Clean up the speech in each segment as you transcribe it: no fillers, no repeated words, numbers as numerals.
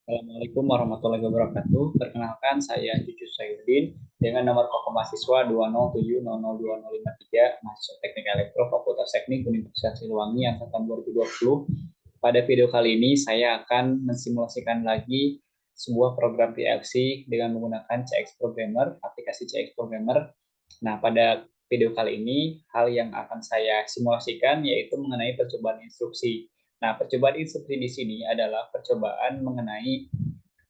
Assalamualaikum warahmatullahi wabarakatuh. Perkenalkan, saya Cucu Sayudin dengan nomor pokok mahasiswa 207002053, mahasiswa Teknik Elektro Fakultas Teknik Universitas Siliwangi angkatan 2020. Pada video kali ini saya akan mensimulasikan lagi sebuah program PLC dengan menggunakan CX Programmer, aplikasi CX Programmer. Nah, pada video kali ini hal yang akan saya simulasikan yaitu mengenai percobaan instruksi. Nah, percobaan instruksi di sini adalah percobaan mengenai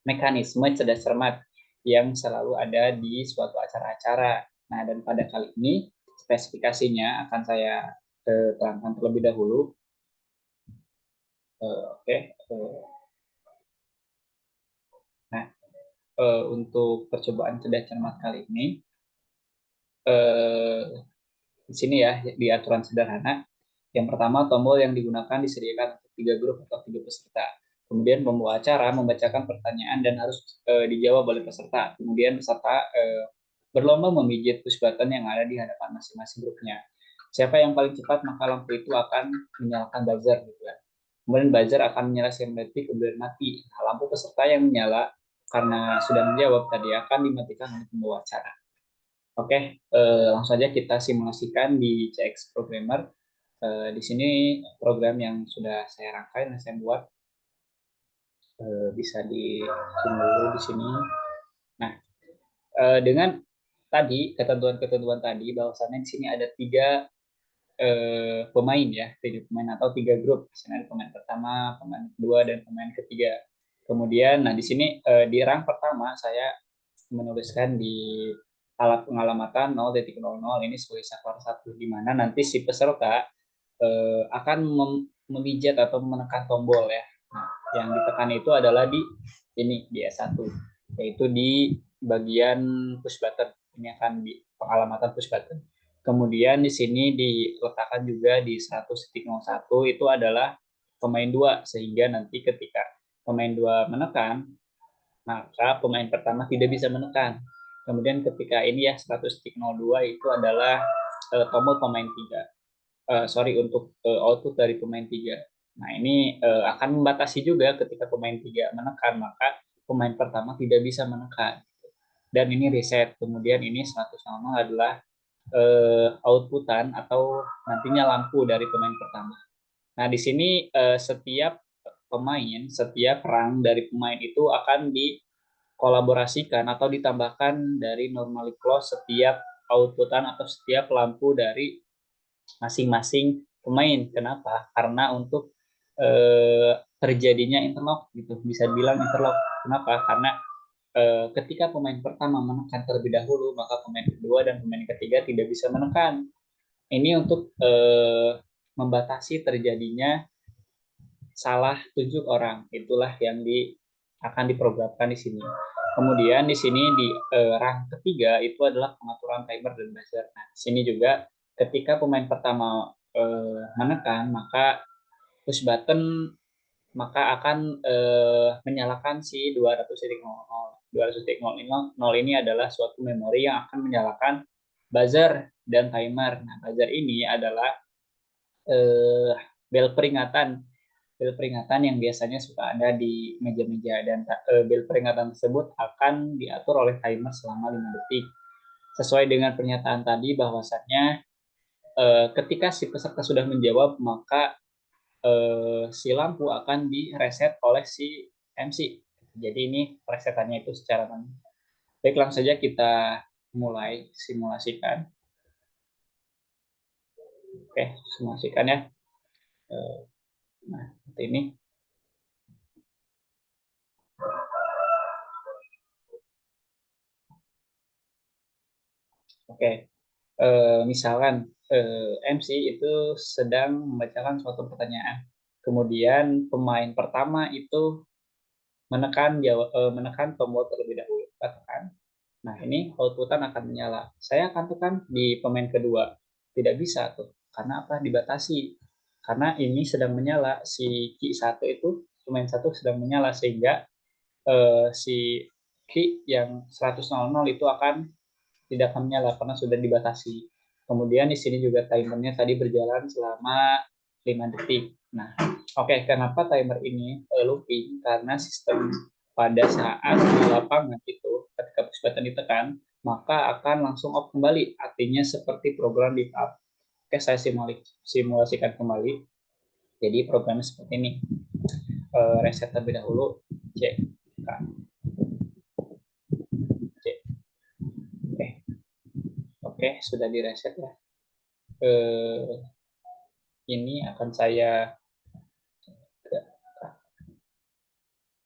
mekanisme cerdas cermat yang selalu ada di suatu acara-acara. Nah, dan pada kali ini spesifikasinya akan saya terangkan terlebih dahulu. Oke. Nah, untuk percobaan cerdas cermat kali ini, eh, di sini ya, di aturan sederhana, yang pertama, tombol yang digunakan disediakan untuk 3 grup atau 3 peserta. Kemudian pembawa acara membacakan pertanyaan dan harus dijawab oleh peserta. Kemudian peserta berlomba memijit push button yang ada di hadapan masing-masing grupnya. Siapa yang paling cepat maka lampu itu akan menyalakan buzzer gitu ya. Kemudian buzzer akan menyala 9 detik kemudian mati. Nah, lampu peserta yang menyala karena sudah menjawab tadi akan dimatikan oleh pembawa acara. Oke, langsung saja kita simulasikan di CX Programmer. Di sini program yang sudah saya rangkai dan saya buat bisa di dulu di sini. Nah, dengan tadi ketentuan-ketentuan tadi bahwasannya di sini ada 3 pemain ya, 3 pemain atau 3 grup. Misalnya pemain pertama, pemain kedua, dan pemain ketiga. Kemudian, nah di sini di rang pertama saya menuliskan di alat pengalamatan 0.00 ini sebagai saklar 1, di mana nanti si peserta akan memijat atau menekan tombol ya. Nah, yang ditekan itu adalah di ini di S1, yaitu di bagian push button. Ini akan di pengalamatan push button. Kemudian di sini diletakkan juga di 100.01 itu adalah pemain 2, sehingga nanti ketika pemain 2 menekan, maka pemain pertama tidak bisa menekan. Kemudian ketika ini ya 100.02 itu adalah tombol pemain 3. Sorry, untuk output dari pemain 3. Nah, ini akan membatasi juga ketika pemain 3 menekan, maka pemain pertama tidak bisa menekan. Dan ini reset. Kemudian ini 100 adalah outputan atau nantinya lampu dari pemain pertama. Nah, di sini setiap rang dari pemain itu akan dikolaborasikan atau ditambahkan dari normally close setiap outputan atau setiap lampu dari masing-masing pemain. Kenapa? Karena untuk terjadinya interlock gitu, bisa bilang interlock. Kenapa? Karena ketika pemain pertama menekan terlebih dahulu, maka pemain kedua dan pemain ketiga tidak bisa menekan. Ini untuk membatasi terjadinya salah tunjuk orang. Itulah yang akan diprogramkan di sini. Kemudian di sini di rang ketiga itu adalah pengaturan timer dan buzzer. Nah, di sini juga ketika pemain pertama menekan, maka push button maka akan menyalakan si 200.00. 200.00 ini adalah suatu memori yang akan menyalakan buzzer dan timer. Nah, buzzer ini adalah eh, bel peringatan yang biasanya suka ada di meja-meja, dan bel peringatan tersebut akan diatur oleh timer selama 5 detik. Sesuai dengan pernyataan tadi bahwasannya ketika si peserta sudah menjawab, maka si lampu akan direset oleh si MC. Jadi ini resetannya itu secara manual. Baik, langsung saja kita mulai simulasikan. Oke, simulasikan ya. Nah, seperti ini. Oke, misalkan MC itu sedang membacakan suatu pertanyaan. Kemudian pemain pertama itu menekan tombol terlebih dahulu, katakan. Nah, ini outputan akan menyala. Saya akan tekan di pemain kedua. Tidak bisa tuh. Karena apa? Dibatasi. Karena ini sedang menyala. Si Q1 itu, pemain satu sedang menyala. Sehingga si Q yang 100.00 itu akan tidak akan menyala karena sudah dibatasi. Kemudian di sini juga timernya tadi berjalan selama 5 detik. Nah, oke, kenapa timer ini looping? Karena sistem pada saat di lapangan itu, ketika push button ditekan, maka akan langsung off kembali. Artinya seperti program di up. Oke, saya simulasikan kembali. Jadi programnya seperti ini. Reset terlebih dahulu. C. K. C. Oke. Oke, sudah direset ya. Ini akan saya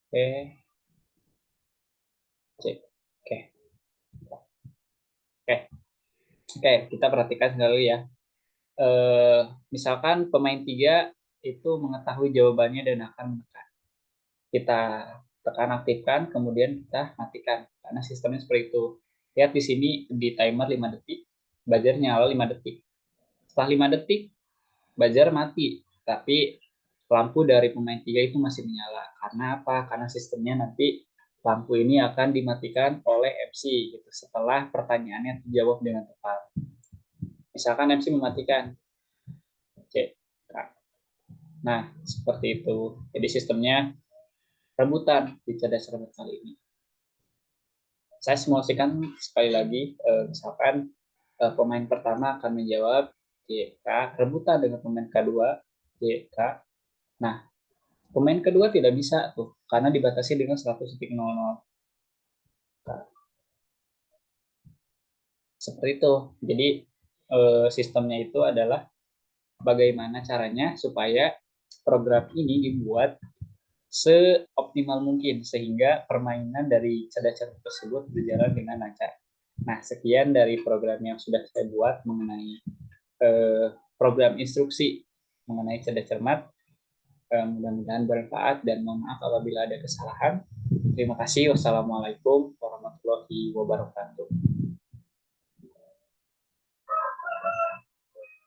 Oke. C. Oke. Oke. Oke, kita perhatikan sekali ya. Misalkan pemain 3 itu mengetahui jawabannya dan akan menekan. Kita tekan aktifkan, kemudian kita matikan. Karena sistemnya seperti itu. Lihat di sini di timer 5 detik, buzzer nyala 5 detik. Setelah 5 detik, buzzer mati. Tapi lampu dari pemain 3 itu masih menyala. Karena apa? Karena sistemnya nanti lampu ini akan dimatikan oleh MC gitu, setelah pertanyaannya dijawab dengan tepat. Misalkan MC mematikan. Oke. Nah, seperti itu. Jadi sistemnya rebutan di cerdas cermat kali ini. Saya simulasikan sekali lagi, misalkan pemain pertama akan menjawab JK, rebutan dengan pemain kedua JK. Nah, pemain kedua tidak bisa tuh, karena dibatasi dengan 100.00. Seperti itu. Jadi sistemnya itu adalah bagaimana caranya supaya program ini dibuat seoptimal mungkin sehingga permainan dari cerdas-cerdas tersebut berjalan dengan lancar. Nah, sekian dari program yang sudah saya buat mengenai program instruksi mengenai cerdas cermat. Mudah-mudahan bermanfaat dan mohon maaf apabila ada kesalahan. Terima kasih. Wassalamualaikum warahmatullahi wabarakatuh.